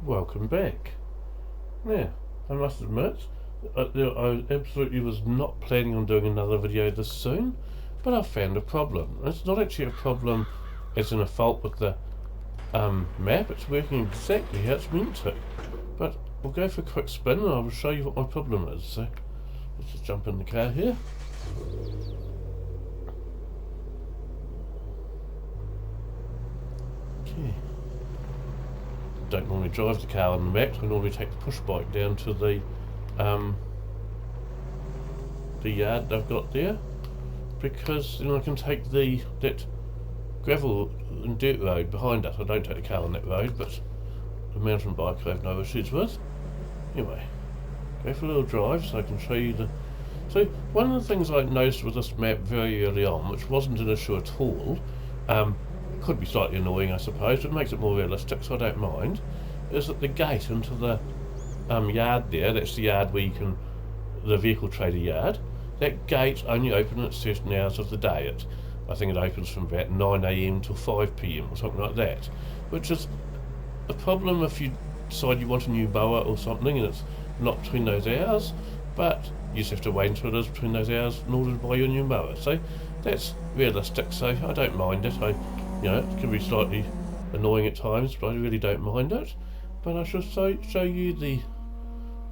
Welcome back. Now, I must admit, I absolutely was not planning on doing another video this soon, but I found a problem. It's not actually a problem as in a fault with the map, it's working exactly how it's meant to. But we'll go for a quick spin and I will show you what my problem is. So, let's just jump in the car here. Okay. Don't normally drive the car on the map, so I normally take the push bike down to the yard I've got there, because then I can take that gravel and dirt road behind us. I don't take the car on that road, but the mountain bike I have no issues with. Anyway, go for a little drive so I can show you the... So one of the things I noticed with this map very early on, which wasn't an issue at all, could be slightly annoying I suppose, but it makes it more realistic, so I don't mind, is that the gate into the yard there, that's the yard where you can, the vehicle trader yard, that gate only opens at certain hours of the day. I think it opens from about 9 AM till 5 PM or something like that, which is a problem if you decide you want a new mower or something and it's not between those hours, but you just have to wait until it is between those hours in order to buy your new mower. So that's realistic, so I don't mind it. It can be slightly annoying at times, but I really don't mind it. But I shall show you the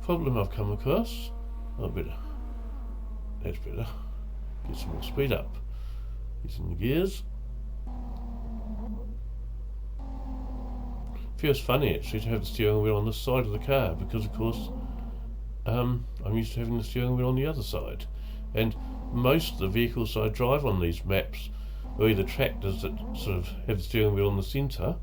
problem I've come across. Oh, better. That's better. Get some more speed up. Using the gears. Feels funny actually to have the steering wheel on this side of the car, because of course I'm used to having the steering wheel on the other side. And most of the vehicles I drive on these maps are either tractors that sort of have the steering wheel in the centre,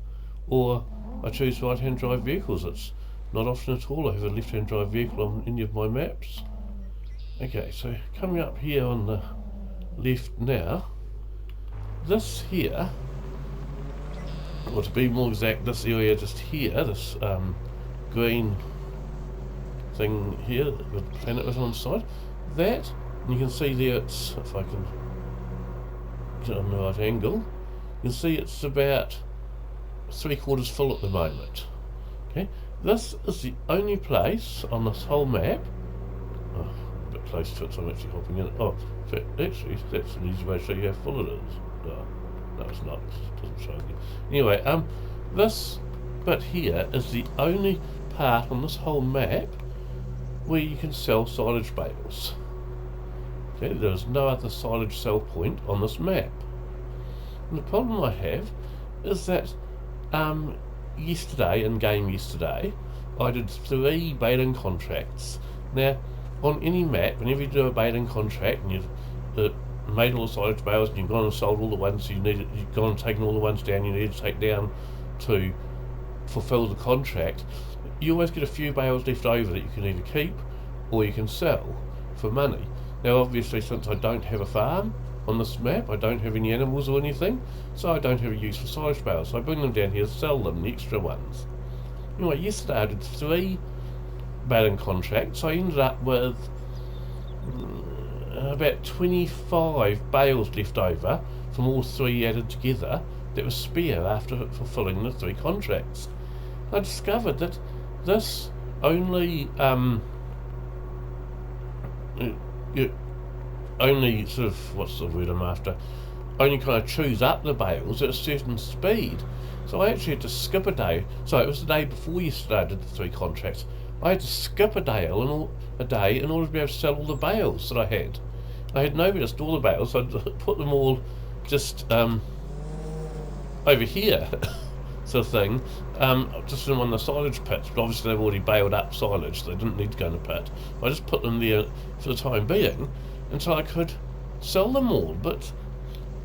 or I choose right-hand drive vehicles. It's not often at all I have a left-hand drive vehicle on any of my maps. Okay, so coming up here on the left now, this here, or to be more exact, this area just here, this green thing here with the planet on the side, that, and you can see there it's, if I can get on the right angle, you can see it's about 3/4 full at the moment. Okay, this is the only place on this whole map, a bit close to it so I'm actually hopping in it. Oh, actually that's an easy way to show you how full it is. No, it's not, it doesn't show you. Anyway, this bit here is the only part on this whole map where you can sell silage bales. Okay, there's no other silage sell point on this map. And the problem I have is that yesterday, I did 3 baling contracts. Now, on any map, whenever you do a baling contract and you've made all the silage bales and you've gone and sold all the ones you've gone and taken all the ones down you need to take down to fulfill the contract, you always get a few bales left over that you can either keep or you can sell for money. Now obviously, since I don't have a farm on this map, I don't have any animals or anything, so I don't have a use for silage bales, so I bring them down here to sell them, the extra ones. Anyway, yesterday I did 3 baling contracts. I ended up with about 25 bales left over from all 3 added together that was spare after fulfilling the 3 contracts. I discovered that this only only sort of, what's the word I'm after, only kind of chews up the bales at a certain speed. So I actually had to skip a day. So it was the day before yesterday I did the 3 contracts. I had to skip a day in order to be able to sell all the bales that I had. I had nowhere to store the bales, so I'd put them all just over here, sort of thing, just in one of the silage pits, but obviously they've already baled up silage, so they didn't need to go in a pit. I just put them there for the time being until I could sell them all. But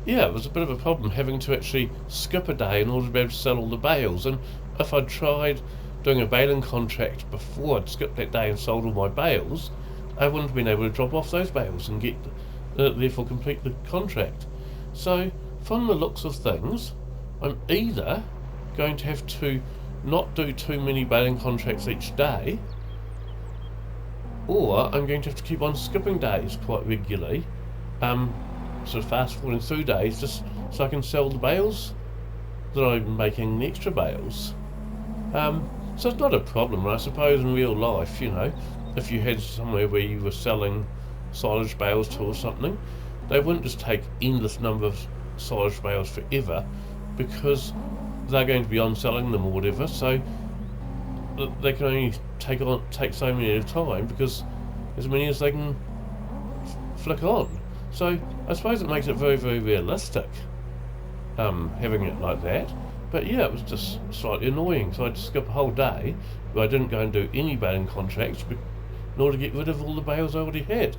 yeah, it was a bit of a problem having to actually skip a day in order to be able to sell all the bales. And if I'd tried doing a baling contract before I'd skipped that day and sold all my bales, I wouldn't have been able to drop off those bales and get therefore complete the contract. So from the looks of things, I'm either going to have to not do too many baling contracts each day, or I'm going to have to keep on skipping days quite regularly, sort of fast forwarding through days just so I can sell the bales that I'm making, the extra bales. So it's not a problem. And I suppose in real life, you know, if you had somewhere where you were selling silage bales to or something, they wouldn't just take endless number of silage bales forever, because they're going to be on selling them or whatever, so they can only take so many at a time, because as many as they can flick on. So I suppose it makes it very, very realistic, having it like that. But yeah, it was just slightly annoying, so I had to skip a whole day where I didn't go and do any baling contracts in order to get rid of all the bales I already had.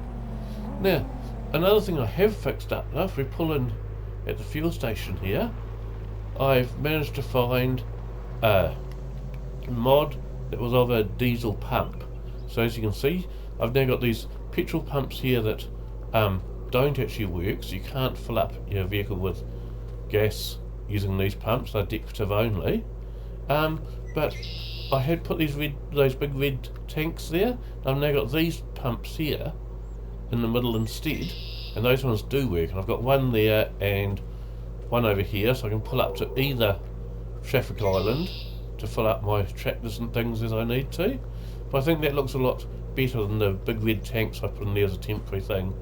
Now, another thing I have fixed up now, if we pull in at the fuel station here, I've managed to find a mod that was of a diesel pump. So as you can see, I've now got these petrol pumps here that don't actually work, so you can't fill up your vehicle with gas using these pumps. They're decorative only. But I had put those big red tanks there. I've now got these pumps here in the middle instead, and those ones do work. And I've got one there and one over here, so I can pull up to either traffic island to fill up my tractors and things as I need to. But I think that looks a lot better than the big red tanks I put in there as a temporary thing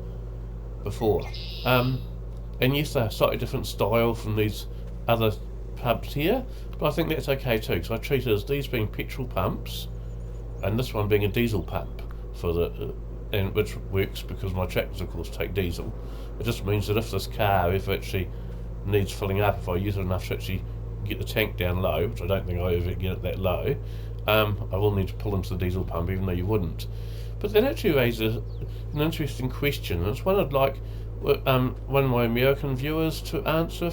before. And yes, they're a slightly different style from these other pumps here, but I think that's okay too, because I treat it as these being petrol pumps and this one being a diesel pump for the and which works because my tractors of course take diesel. It just means that if this car actually needs filling up, if I use it enough to actually get the tank down low, which I don't think I ever get it that low, I will need to pull into the diesel pump, even though you wouldn't. But that actually raises an interesting question, and it's one I'd like one of my American viewers to answer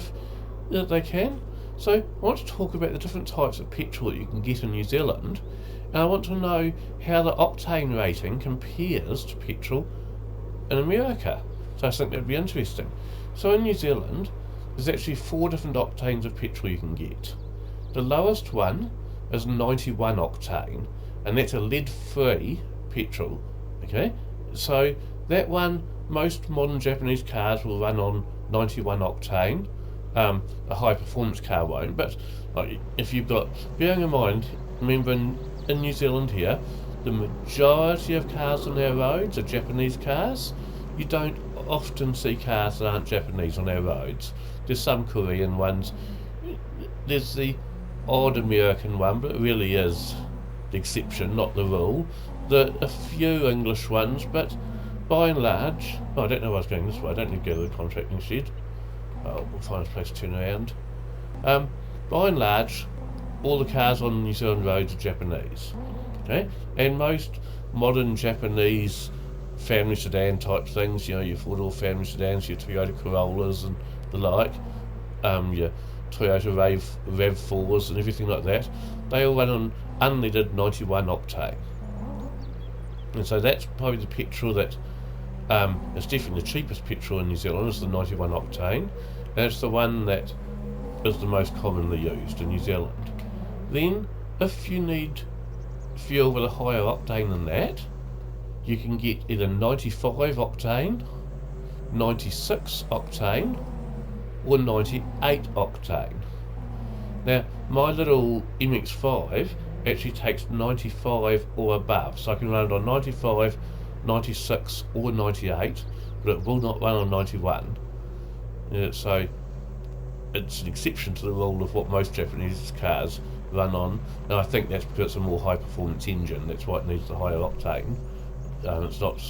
if they can. So I want to talk about the different types of petrol that you can get in New Zealand, and I want to know how the octane rating compares to petrol in America. So I think that would be interesting. So in New Zealand, there's actually 4 different octanes of petrol you can get. The lowest one is 91 octane, and that's a lead-free petrol. Okay, so that one, most modern Japanese cars will run on 91 octane. A high performance car won't, but if you've got, bearing in mind, remember in New Zealand here, the majority of cars on our roads are Japanese cars. You don't often see cars that aren't Japanese on our roads. There's some Korean ones, there's the odd American one, but it really is the exception, not the rule. A few English ones, but by and large, I don't know why I was going this way, I don't need to go to the contracting shed. We'll find a place to turn around. By and large, all the cars on New Zealand roads are Japanese. Okay, and most modern Japanese family sedan type things, you know, your 4-door family sedans, your Toyota Corollas and the like, your Toyota RAV4s and everything like that, they all run on unleaded 91 octane. And so that's probably the petrol that it's definitely the cheapest petrol in New Zealand, is the 91 octane, and it's the one that is the most commonly used in New Zealand. Then, if you need fuel with a higher octane than that, you can get either 95 octane, 96 octane, or 98 octane. Now, my little MX-5 actually takes 95 or above, so I can run it on 95, 96 or 98, but it will not run on 91. So it's an exception to the rule of what most Japanese cars run on, and I think that's because it's a more high performance engine, that's why it needs the higher octane. It's not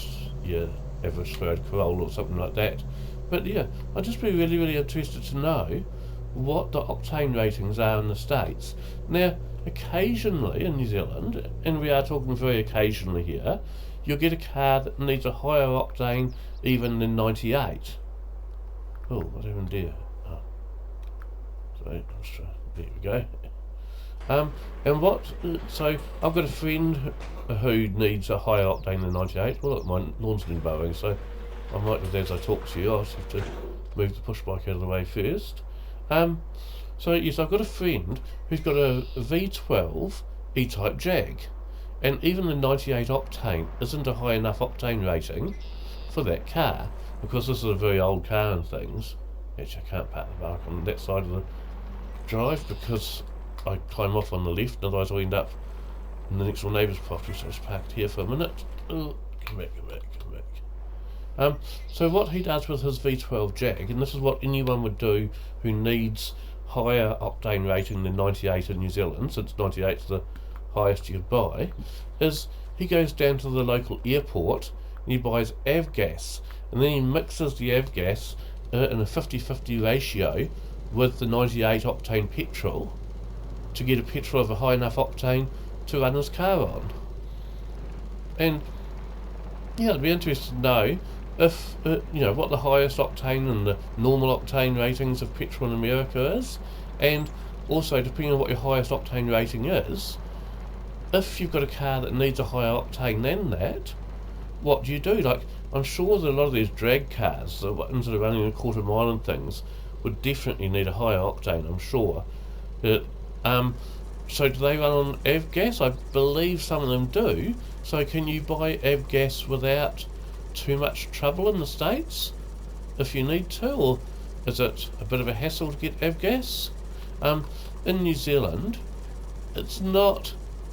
your average Toyota Corolla or something like that. But yeah, I'd just be really, really interested to know what the octane ratings are in the States. Now, occasionally in New Zealand, and we are talking very occasionally here, you'll get a car that needs a higher octane even than 98. Oh, what happened there? Oh. Sorry, there we go. So I've got a friend who needs a higher octane than 98. Well, look, my lawn's been mowing, so I might, as I talk to you, I'll just have to move the push bike out of the way first. So yes, I've got a friend who's got a V12 E-Type Jag, and even the 98 octane isn't a high enough octane rating for that car, because this is a very old car and things. Actually, I can't park the bike on that side of the drive because I climb off on the left, otherwise I'll end up in the next door neighbour's property, so it's parked here for a minute. Oh, come back. So what he does with his V12 Jag, and this is what anyone would do who needs higher octane rating than 98 in New Zealand, since 98 is the highest you could buy, is he goes down to the local airport and he buys avgas, and then he mixes the avgas in a 50-50 ratio with the 98 octane petrol to get a petrol of a high enough octane to run his car on. And yeah, it'd be interesting to know if what the highest octane and the normal octane ratings of petrol in America is, and also depending on what your highest octane rating is, if you've got a car that needs a higher octane than that, what do you do? Like, I'm sure that a lot of these drag cars, the ones that are running a quarter mile and things, would definitely need a higher octane, I'm sure. So do they run on avgas? I believe some of them do. So can you buy avgas without too much trouble in the States if you need to, or is it a bit of a hassle to get avgas? In New Zealand, it's not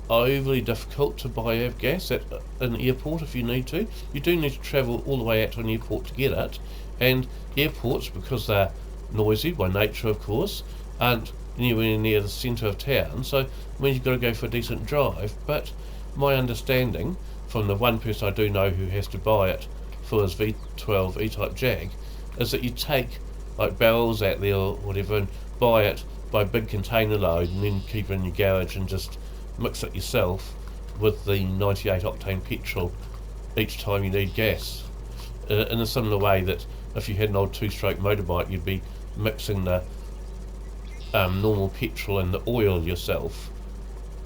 overly difficult to buy avgas at an airport if you need to. You do need to travel all the way out to an airport to get it, and airports, because they're noisy by nature of course, aren't anywhere near the centre of town, so it means you've got to go for a decent drive. But my understanding from the one person I do know who has to buy it for his V12 E-Type Jag is that you take like barrels out there or whatever and buy it by big container load and then keep it in your garage and just mix it yourself with the 98 octane petrol each time you need gas, in a similar way that if you had an old two-stroke motorbike you'd be mixing the normal petrol and the oil yourself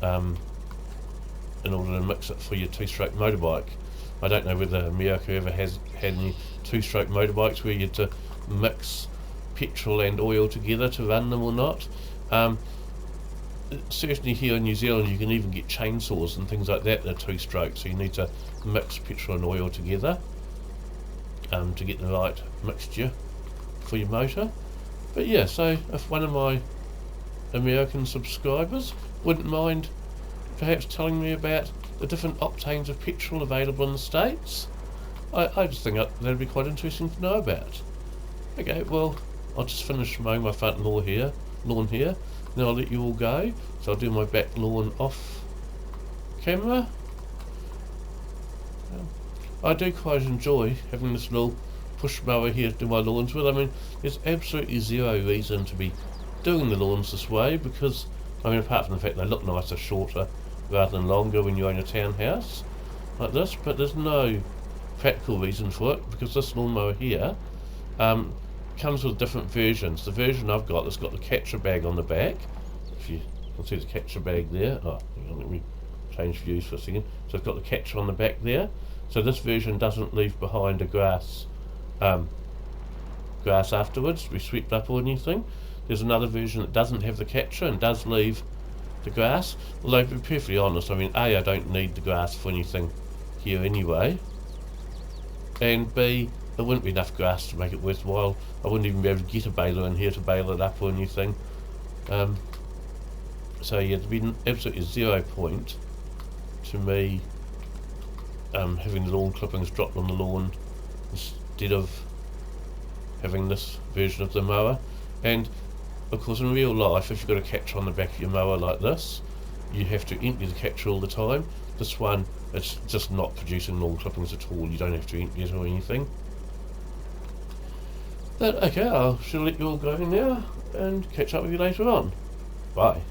in order to mix it for your two-stroke motorbike. I don't know whether America ever has had any two-stroke motorbikes where you had to mix petrol and oil together to run them or not. Certainly here in New Zealand you can even get chainsaws and things like that are two-stroke, so you need to mix petrol and oil together to get the right mixture for your motor. But yeah, so if one of my American subscribers wouldn't mind perhaps telling me about the different octanes of petrol available in the States, I just think that'd be quite interesting to know about. Okay, well, I'll just finish mowing my front lawn here, then I'll let you all go. So I'll do my back lawn off camera. I do quite enjoy having this little push mower here to do my lawns with. I mean, there's absolutely zero reason to be doing the lawns this way, because, I mean, apart from the fact they look nicer shorter rather than longer when you own a townhouse like this, but there's no practical reason for it, because this lawnmower here comes with different versions. The version I've got has got the catcher bag on the back. If you can see the catcher bag there. Oh, hang on, let me change views for a second. So it's got the catcher on the back there. So this version doesn't leave behind a grass afterwards to be swept up or anything. There's another version that doesn't have the catcher and does leave the grass. Although, to be perfectly honest, I mean, A, I don't need the grass for anything here anyway, and B, there wouldn't be enough grass to make it worthwhile. I wouldn't even be able to get a baler in here to bale it up or anything. So yeah, there'd be absolutely zero point to me having the lawn clippings dropped on the lawn instead of having this version of the mower. And of course, in real life, if you've got a catcher on the back of your mower like this, you have to empty the catcher all the time. This one, it's just not producing lawn clippings at all. You don't have to empty it or anything. But okay, I shall let you all go now and catch up with you later on. Bye.